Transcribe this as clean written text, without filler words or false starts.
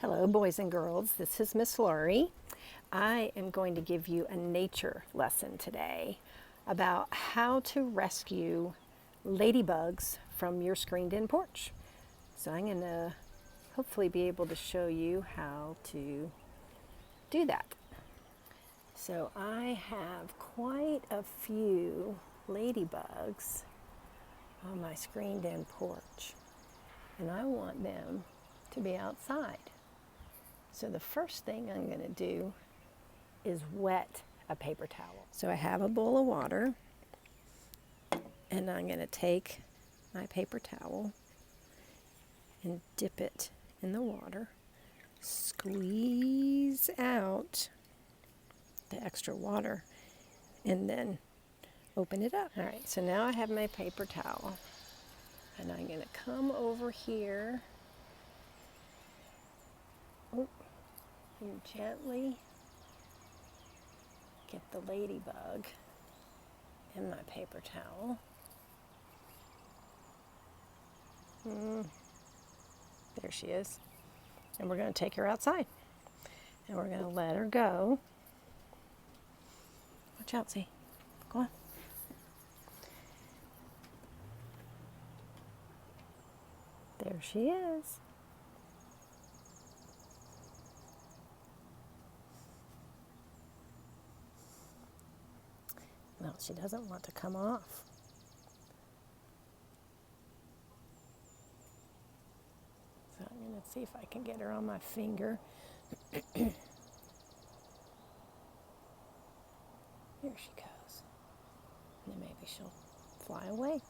Hello, boys and girls. This is Miss Laurie. I am going to give you a nature lesson today about how to rescue ladybugs from your screened-in porch. So I'm going to hopefully be able to show you how to do that. So I have quite a few ladybugs on my screened-in porch, and I want them to be outside. So the first thing I'm going to do is wet a paper towel. So I have a bowl of water, and I'm going to take my paper towel and dip it in the water, squeeze out the extra water, and then open it up. All right, so now I have my paper towel, and I'm going to come over here and gently get the ladybug in my paper towel. There she is. And we're going to take her outside. And we're going to let her go. Watch out, see. Go on. There she is. Well, she doesn't want to come off. So I'm going to see if I can get her on my finger. There she goes. And then maybe she'll fly away.